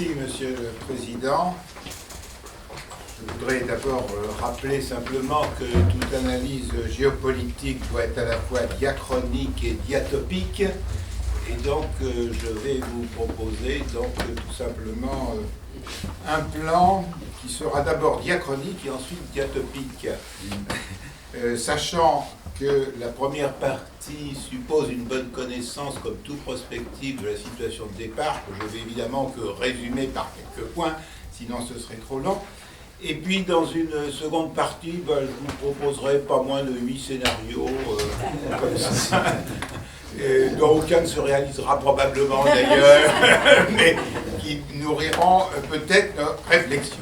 Merci, Monsieur le Président. Je voudrais d'abord rappeler simplement que toute analyse géopolitique doit être à la fois diachronique et diatopique. Et donc, je vais vous proposer donc tout simplement un plan qui sera d'abord diachronique et ensuite diatopique. Sachant que la première partie suppose une bonne connaissance, comme tout prospectif, de la situation de départ, que je vais évidemment que résumer par quelques points, sinon ce serait trop long. Et puis, dans une seconde partie, je vous proposerai pas moins de 8 scénarios, comme ça, dont aucun ne se réalisera probablement d'ailleurs, mais qui nourriront peut-être notre réflexion.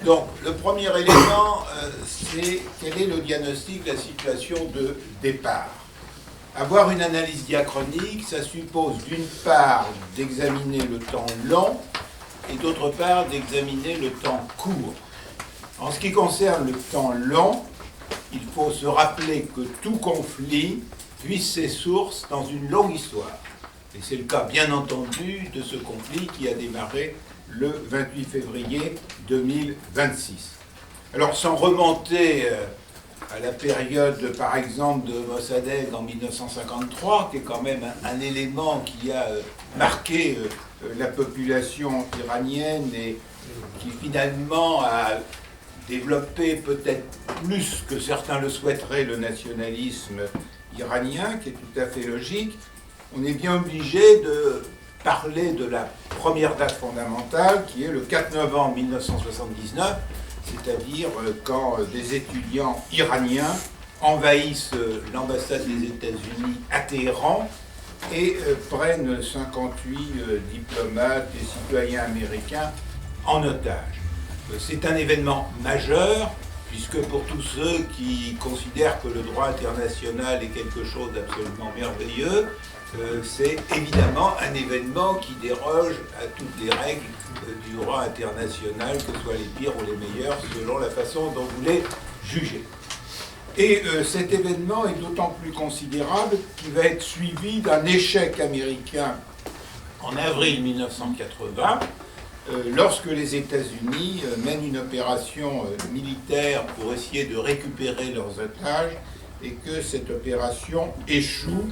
Donc, le premier élément, c'est quel est le diagnostic de la situation de départ. Avoir une analyse diachronique, ça suppose d'une part d'examiner le temps long et d'autre part d'examiner le temps court. En ce qui concerne le temps long, il faut se rappeler que tout conflit puise ses sources dans une longue histoire. Et c'est le cas, bien entendu, de ce conflit qui a démarré le 28 février 2026. Alors, sans remonter à la période, par exemple, de Mossadegh en 1953, qui est quand même un élément qui a marqué la population iranienne et qui finalement a développé peut-être plus que certains le souhaiteraient le nationalisme iranien, qui est tout à fait logique, on est bien obligé de parler de la première date fondamentale, qui est le 4 novembre 1979, c'est-à-dire quand des étudiants iraniens envahissent l'ambassade des États-Unis à Téhéran et prennent 58 diplomates et citoyens américains en otage. C'est un événement majeur, puisque pour tous ceux qui considèrent que le droit international est quelque chose d'absolument merveilleux, c'est évidemment un événement qui déroge à toutes les règles du droit international, que ce soit les pires ou les meilleurs, selon la façon dont vous les jugez. Et cet événement est d'autant plus considérable qu'il va être suivi d'un échec américain en avril 1980, lorsque les États-Unis mènent une opération militaire pour essayer de récupérer leurs otages, et que cette opération échoue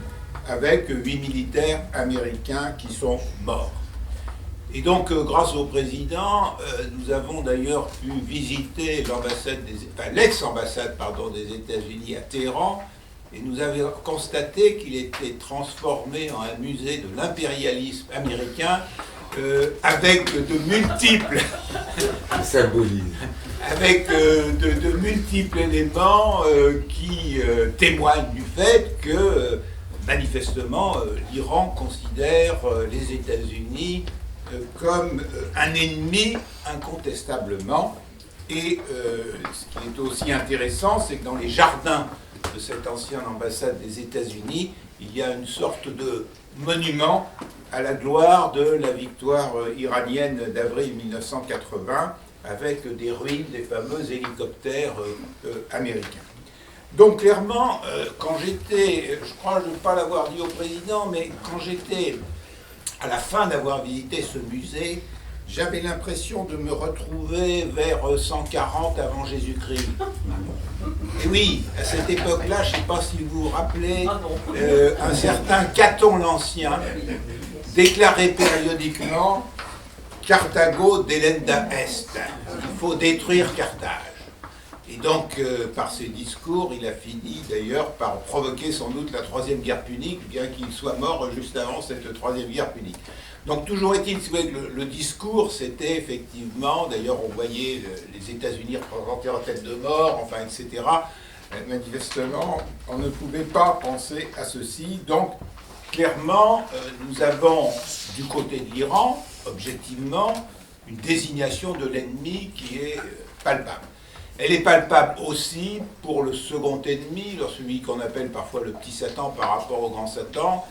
avec 8 militaires américains qui sont morts. Et donc, grâce au président, nous avons d'ailleurs pu visiter l'ex-ambassade des États-Unis à Téhéran, et nous avons constaté qu'il était transformé en un musée de l'impérialisme américain, avec de multiples de multiples éléments qui témoignent du fait que manifestement l'Iran considère les États-Unis comme un ennemi incontestablement. Et ce qui est aussi intéressant, c'est que dans les jardins de cette ancienne ambassade des États-Unis, il y a une sorte de monument à la gloire de la victoire iranienne d'avril 1980, avec des ruines des fameux hélicoptères américains. Donc clairement, quand j'étais, je crois ne pas l'avoir dit au président, mais quand j'étais à la fin d'avoir visité ce musée, j'avais l'impression de me retrouver vers 140 avant Jésus-Christ. Et oui, à cette époque-là, je ne sais pas si vous vous rappelez, un certain Caton l'Ancien déclarait périodiquement « Carthago delenda est », il faut détruire Carthage. Et donc, par ses discours, il a fini d'ailleurs par provoquer sans doute la Troisième Guerre punique, bien qu'il soit mort juste avant cette Troisième Guerre punique. Donc, toujours est-il que le discours, c'était effectivement, d'ailleurs, on voyait les États-Unis représentés en tête de mort, enfin, etc. Manifestement, on ne pouvait pas penser à ceci. Donc, clairement, nous avons, du côté de l'Iran, objectivement, une désignation de l'ennemi qui est palpable. Elle est palpable aussi pour le second ennemi, celui qu'on appelle parfois le petit Satan par rapport au grand Satan,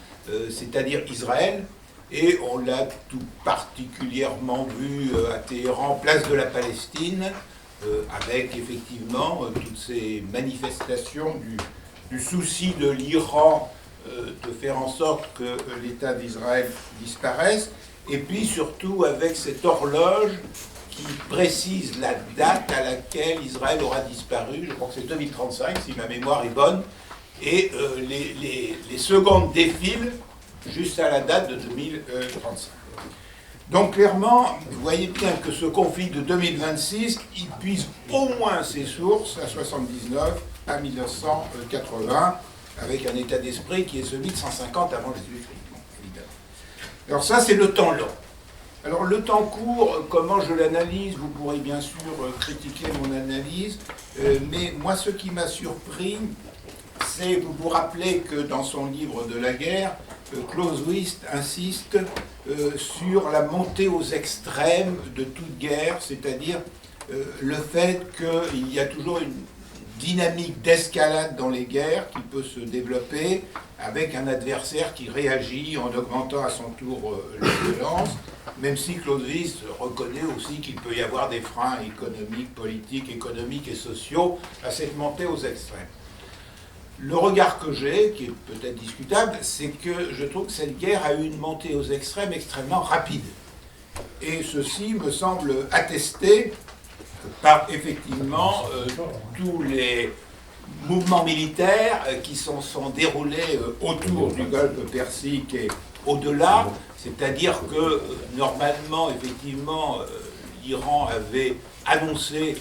c'est-à-dire Israël. Et on l'a tout particulièrement vu à Téhéran, place de la Palestine, avec effectivement toutes ces manifestations du souci de l'Iran de faire en sorte que l'État d'Israël disparaisse. et puis surtout avec cette horloge qui précise la date à laquelle Israël aura disparu. Je crois que c'est 2035, si ma mémoire est bonne, et les secondes défilent juste à la date de 2035. Donc clairement, vous voyez bien que ce conflit de 2026, il puise au moins ses sources à 79, à 1980, avec un état d'esprit qui est celui de 150 avant Jésus-Christ, évidemment. Alors ça, c'est le temps long. Alors le temps court, comment je l'analyse, vous pourrez bien sûr critiquer mon analyse, mais moi ce qui m'a surpris, c'est, vous vous rappelez que dans son livre de la guerre, Clausewitz insiste sur la montée aux extrêmes de toute guerre, c'est-à-dire le fait qu'il y a toujours une dynamique d'escalade dans les guerres qui peut se développer avec un adversaire qui réagit en augmentant à son tour la violence, même si Clausewitz reconnaît aussi qu'il peut y avoir des freins économiques, politiques, économiques et sociaux à cette montée aux extrêmes. Le regard que j'ai, qui est peut-être discutable, c'est que je trouve que cette guerre a eu une montée aux extrêmes extrêmement rapide. Et ceci me semble attesté par effectivement tous les mouvements militaires qui sont déroulés autour du Golfe Persique et au-delà, c'est-à-dire que normalement, effectivement, l'Iran avait annoncé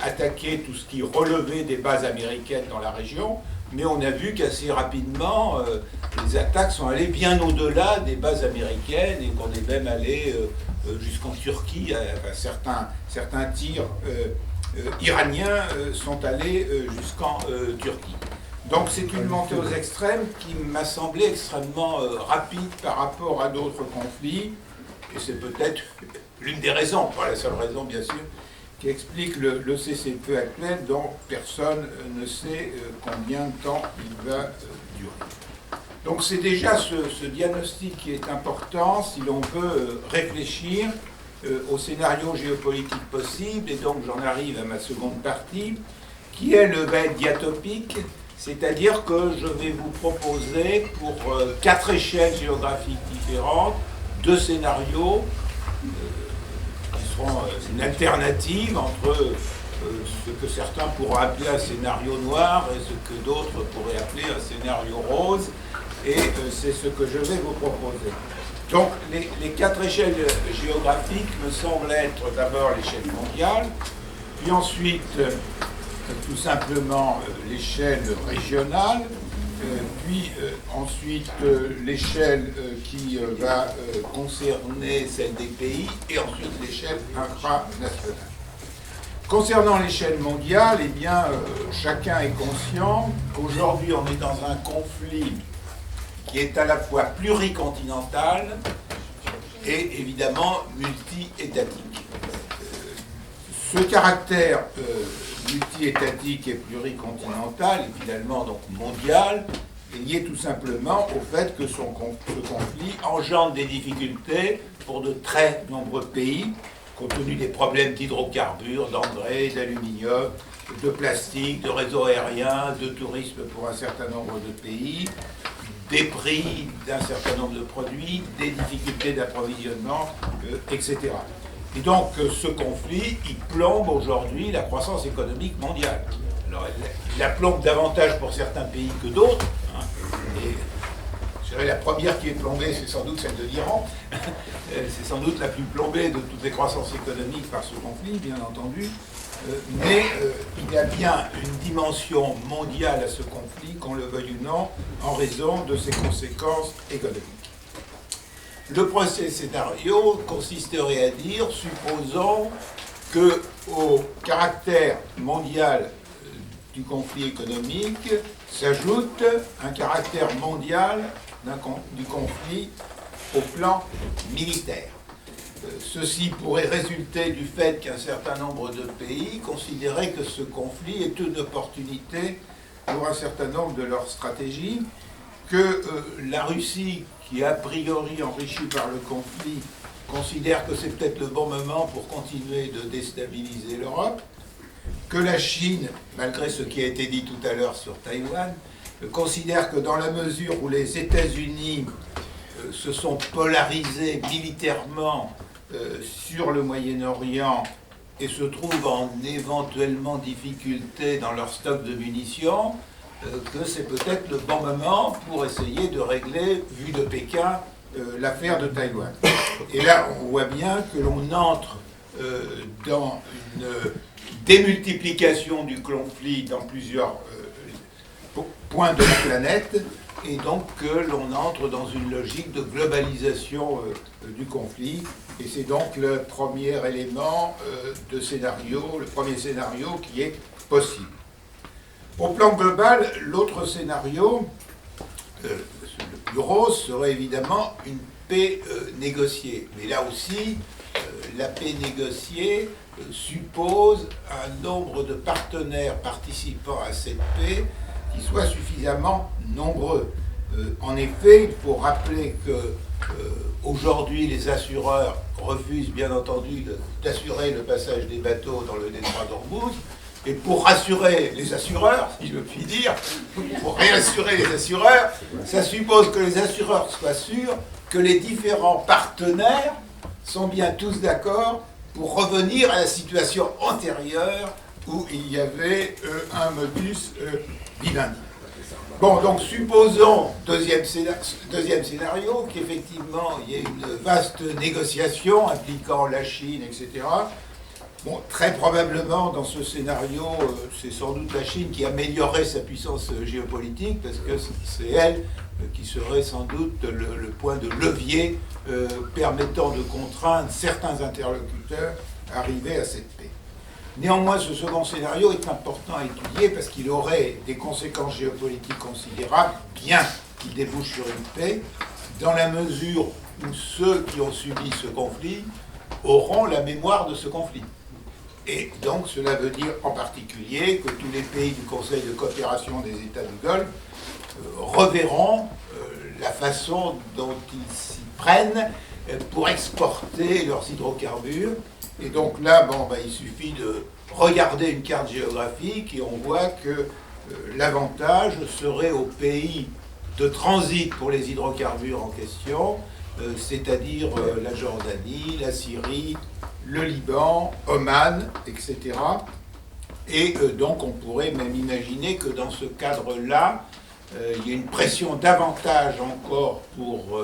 attaquer tout ce qui relevait des bases américaines dans la région, mais on a vu qu'assez rapidement, les attaques sont allées bien au-delà des bases américaines et qu'on est même allé jusqu'en Turquie. Certains tirs iraniens sont allés jusqu'en Turquie. Donc c'est une montée aux extrêmes qui m'a semblé extrêmement rapide par rapport à d'autres conflits, et c'est peut-être l'une des raisons, pas la seule raison bien sûr, qui explique le cessez-le-feu actuel dont personne ne sait combien de temps il va durer. Donc c'est déjà ce diagnostic qui est important si l'on veut réfléchir au scénario géopolitique possible, et donc j'en arrive à ma seconde partie, qui est le va être diatopique, c'est-à-dire que je vais vous proposer pour 4 échelles géographiques différentes, 2 scénarios, une alternative entre ce que certains pourraient appeler un scénario noir et ce que d'autres pourraient appeler un scénario rose, et c'est ce que je vais vous proposer. Donc les 4 échelles géographiques me semblent être d'abord l'échelle mondiale, puis ensuite tout simplement l'échelle régionale, puis ensuite l'échelle qui va concerner celle des pays, et ensuite l'échelle infranationale. Concernant l'échelle mondiale, eh bien, chacun est conscient qu'aujourd'hui on est dans un conflit qui est à la fois pluricontinental et évidemment multi-étatique. Ce caractère multi-étatique et pluricontinental, et finalement donc mondial, est lié tout simplement au fait que ce conflit engendre des difficultés pour de très nombreux pays, compte tenu des problèmes d'hydrocarbures, d'engrais, d'aluminium, de plastique, de réseaux aériens, de tourisme pour un certain nombre de pays, des prix d'un certain nombre de produits, des difficultés d'approvisionnement, etc. Et donc ce conflit, il plombe aujourd'hui la croissance économique mondiale. Alors il la plombe davantage pour certains pays que d'autres, hein, et je dirais la première qui est plombée, c'est sans doute celle de l'Iran. C'est sans doute la plus plombée de toutes les croissances économiques par ce conflit, bien entendu. Mais il y a bien une dimension mondiale à ce conflit, qu'on le veuille ou non, en raison de ses conséquences économiques. Le premier scénario consisterait à dire, supposons que au caractère mondial du conflit économique s'ajoute un caractère mondial du conflit au plan militaire. Ceci pourrait résulter du fait qu'un certain nombre de pays considéraient que ce conflit est une opportunité pour un certain nombre de leurs stratégies, que la Russie, qui est a priori enrichie par le conflit, considère que c'est peut-être le bon moment pour continuer de déstabiliser l'Europe, que la Chine, malgré ce qui a été dit tout à l'heure sur Taïwan, considère que dans la mesure où les États-Unis se sont polarisés militairement sur le Moyen-Orient et se trouvent en éventuellement difficulté dans leur stock de munitions, que c'est peut-être le bon moment pour essayer de régler, vu de Pékin, l'affaire de Taïwan. Et là, on voit bien que l'on entre dans une démultiplication du conflit dans plusieurs points de la planète, et donc que l'on entre dans une logique de globalisation du conflit. Et c'est donc le premier élément de scénario, le premier scénario qui est possible. Au plan global, l'autre scénario, le plus rose, serait évidemment une paix négociée. Mais là aussi, la paix négociée suppose un nombre de partenaires participant à cette paix qui soient suffisamment nombreux. En effet, il faut rappeler que aujourd'hui, les assureurs refusent bien entendu d'assurer le passage des bateaux dans le détroit d'Ormuz. Et pour rassurer les assureurs, si je puis dire, pour réassurer les assureurs, ça suppose que les assureurs soient sûrs que les différents partenaires sont bien tous d'accord pour revenir à la situation antérieure où il y avait un modus vivendi. Bon, donc supposons, deuxième scénario, qu'effectivement il y ait une vaste négociation impliquant la Chine, etc. Bon, très probablement, dans ce scénario, c'est sans doute la Chine qui améliorerait sa puissance géopolitique, parce que c'est elle qui serait sans doute le point de levier permettant de contraindre certains interlocuteurs à arriver à cette paix. Néanmoins, ce second scénario est important à étudier parce qu'il aurait des conséquences géopolitiques considérables, bien qu'il débouche sur une paix, dans la mesure où ceux qui ont subi ce conflit auront la mémoire de ce conflit. Et donc, cela veut dire en particulier que tous les pays du Conseil de coopération des États du Golfe reverront la façon dont ils s'y prennent pour exporter leurs hydrocarbures. Et donc là, il suffit de regarder une carte géographique et on voit que l'avantage serait aux pays de transit pour les hydrocarbures en question, c'est-à-dire la Jordanie, la Syrie, le Liban, Oman, etc. Et donc on pourrait même imaginer que dans ce cadre-là, il y a une pression davantage encore pour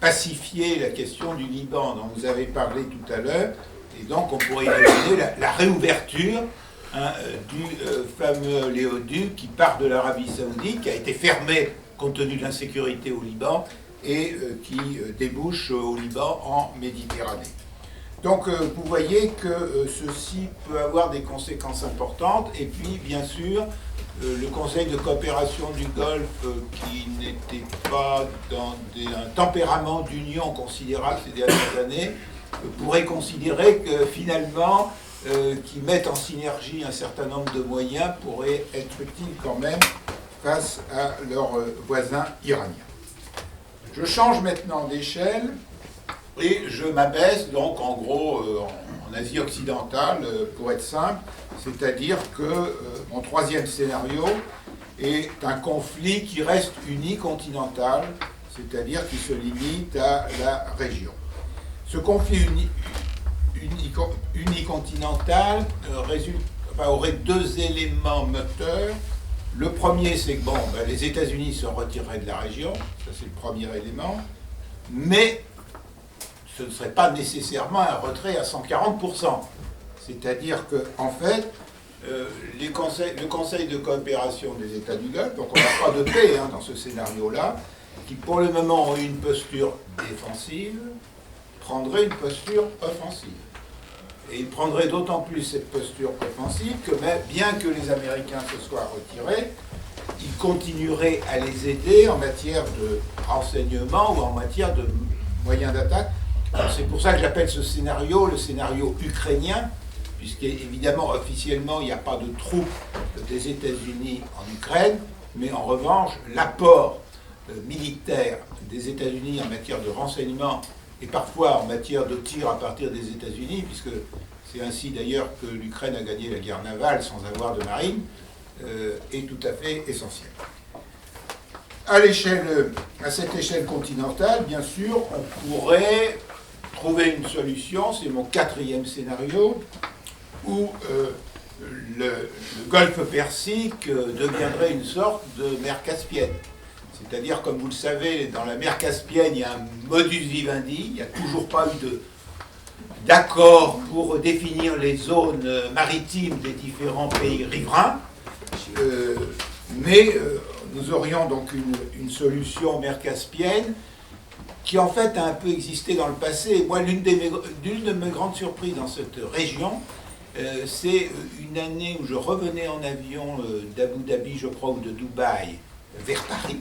pacifier la question du Liban dont vous avez parlé tout à l'heure. Et donc on pourrait imaginer la réouverture du fameux léoduc qui part de l'Arabie Saoudite, qui a été fermé compte tenu de l'insécurité au Liban et qui débouche au Liban en Méditerranée. Donc vous voyez que ceci peut avoir des conséquences importantes. Et puis bien sûr, le Conseil de coopération du Golfe, qui n'était pas dans un tempérament d'union considérable ces dernières années, pourrait considérer que finalement, qu'ils mettent en synergie un certain nombre de moyens pourrait être utile quand même face à leurs voisins iraniens. Je change maintenant d'échelle et je m'abaisse donc en gros en Asie occidentale pour être simple, c'est-à-dire que mon troisième scénario est un conflit qui reste unicontinental, c'est-à-dire qui se limite à la région. Ce conflit unicontinental aurait deux éléments moteurs. Le premier, c'est que les États-Unis se retireraient de la région, ça c'est le premier élément, mais ce ne serait pas nécessairement un retrait à 140%. C'est-à-dire qu'en fait, le Conseil de coopération des États du Golfe, donc on n'a pas de paix dans ce scénario-là, qui pour le moment ont une posture défensive, prendrait une posture offensive. Et il prendrait d'autant plus cette posture offensive que bien que les Américains se soient retirés, ils continueraient à les aider en matière de renseignement ou en matière de moyens d'attaque. C'est pour ça que j'appelle ce scénario le scénario ukrainien, puisqu'évidemment, officiellement, il n'y a pas de troupes des États-Unis en Ukraine, mais en revanche, l'apport militaire des États-Unis en matière de renseignement et parfois en matière de tir à partir des États-Unis, puisque c'est ainsi d'ailleurs que l'Ukraine a gagné la guerre navale sans avoir de marine, est tout à fait essentiel. à cette échelle continentale, bien sûr, on pourrait trouver une solution, c'est mon quatrième scénario, où le golfe Persique deviendrait une sorte de mer Caspienne. C'est-à-dire, comme vous le savez, dans la mer Caspienne, il y a un modus vivendi, il n'y a toujours pas eu d'accord pour définir les zones maritimes des différents pays riverains, mais nous aurions donc une solution mer Caspienne qui en fait a un peu existé dans le passé. Moi, l'une de mes grandes surprises dans cette région, c'est une année où je revenais en avion d'Abu Dhabi, je crois, ou de Dubaï, vers Paris.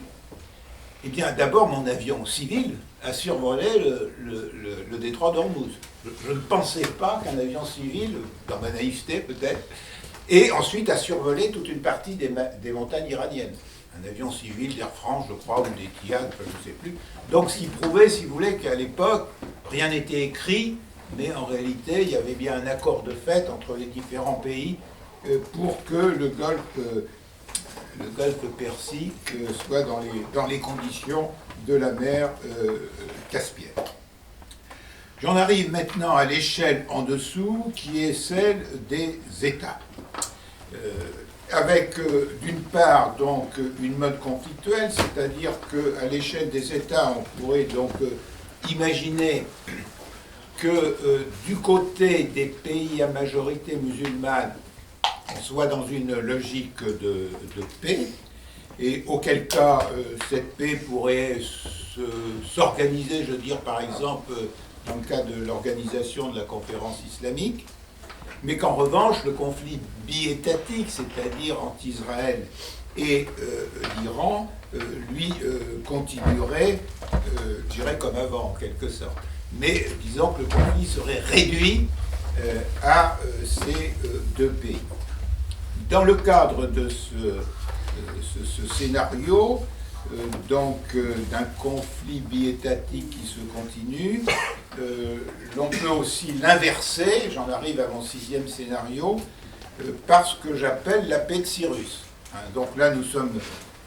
Eh bien, d'abord, mon avion civil a survolé le détroit d'Ormuz. Je ne pensais pas qu'un avion civil, dans ma naïveté peut-être, et ensuite a survolé toute une partie des montagnes iraniennes. Un avion civil d'Air France, je crois, ou d'Etihad, je ne sais plus. Donc, ce qui prouvait, si vous voulez, qu'à l'époque, rien n'était écrit, mais en réalité, il y avait bien un accord de fait entre les différents pays pour que le golfe Persique soit dans les conditions de la mer Caspienne. J'en arrive maintenant à l'échelle en dessous, qui est celle des États. Avec d'une part donc une mode conflictuelle, c'est-à-dire qu'à l'échelle des États, on pourrait donc imaginer que du côté des pays à majorité musulmane, on soit dans une logique de paix, et auquel cas cette paix pourrait s'organiser, je veux dire par exemple, dans le cas de l'organisation de la conférence islamique, mais qu'en revanche, le conflit biétatique, c'est-à-dire entre Israël et l'Iran, lui continuerait, je dirais comme avant, en quelque sorte. Mais disons que le conflit serait réduit à ces deux pays. Dans le cadre de ce scénario, d'un conflit biétatique qui se continue, l'on peut aussi l'inverser, j'en arrive à mon sixième scénario, par ce que j'appelle la paix de Cyrus. Donc là, nous sommes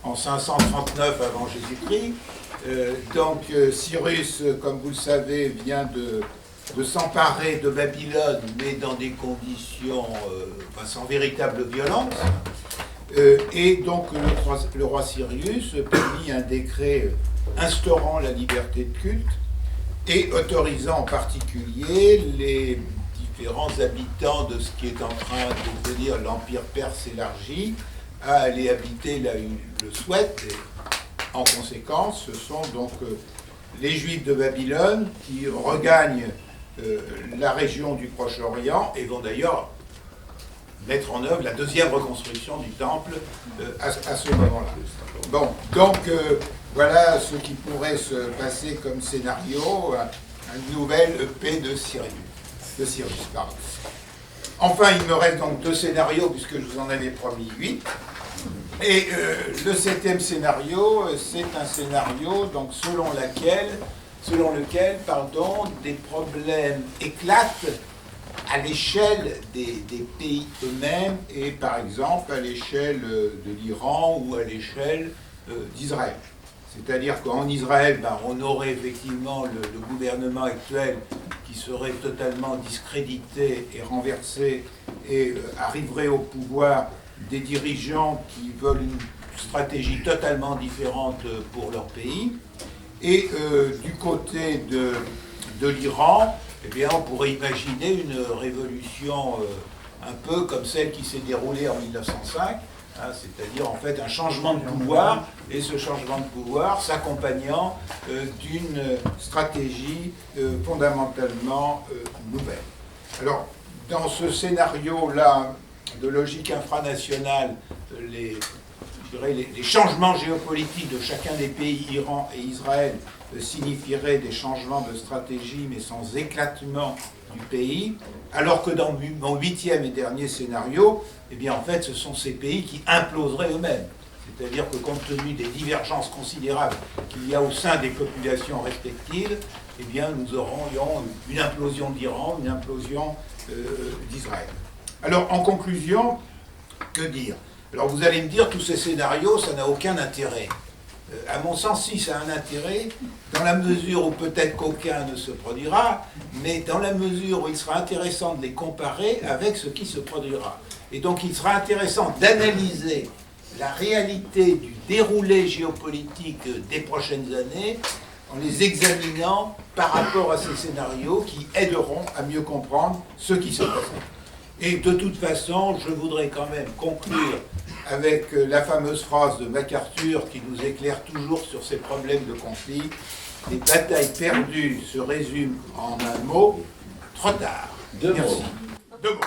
en 539 avant Jésus-Christ. Cyrus, comme vous le savez, vient de s'emparer de Babylone, mais dans des conditions sans véritable violence. Et donc le roi Cyrus publie un décret instaurant la liberté de culte et autorisant en particulier les différents habitants de ce qui est en train de devenir l'Empire perse élargi à aller habiter là où ils le souhaitent. Et en conséquence, ce sont donc les Juifs de Babylone qui regagnent la région du Proche-Orient et vont d'ailleurs mettre en œuvre la deuxième reconstruction du temple à ce moment-là. Bon, donc voilà ce qui pourrait se passer comme scénario, une nouvelle paix de Cyrus. Pardon. Enfin, il me reste donc deux scénarios, puisque je vous en avais promis 8. Et le septième scénario, c'est un scénario donc, selon lequel des problèmes éclatent à l'échelle des pays eux-mêmes et par exemple à l'échelle de l'Iran ou à l'échelle d'Israël. C'est-à-dire qu'en Israël, on aurait effectivement le gouvernement actuel qui serait totalement discrédité et renversé et arriverait au pouvoir des dirigeants qui veulent une stratégie totalement différente pour leur pays. Et du côté de l'Iran, eh bien, on pourrait imaginer une révolution un peu comme celle qui s'est déroulée en 1905, c'est-à-dire en fait un changement de pouvoir, et ce changement de pouvoir s'accompagnant d'une stratégie fondamentalement nouvelle. Alors, dans ce scénario-là de logique infranationale, les changements géopolitiques de chacun des pays, Iran et Israël, signifieraient des changements de stratégie, mais sans éclatement du pays, alors que dans mon huitième et dernier scénario, eh bien, en fait, ce sont ces pays qui imploseraient eux-mêmes. C'est-à-dire que compte tenu des divergences considérables qu'il y a au sein des populations respectives, eh bien, nous aurions une implosion d'Iran, une implosion d'Israël. Alors, en conclusion, que dire ? Alors, vous allez me dire, tous ces scénarios, ça n'a aucun intérêt. À mon sens, si, ça a un intérêt, dans la mesure où peut-être qu'aucun ne se produira, mais dans la mesure où il sera intéressant de les comparer avec ce qui se produira. Et donc il sera intéressant d'analyser la réalité du déroulé géopolitique des prochaines années en les examinant par rapport à ces scénarios qui aideront à mieux comprendre ce qui se passe. Et de toute façon, je voudrais quand même conclure avec la fameuse phrase de MacArthur qui nous éclaire toujours sur ces problèmes de conflit. Les batailles perdues se résument en un mot, trop tard. Deux Merci. mots. Deux mots.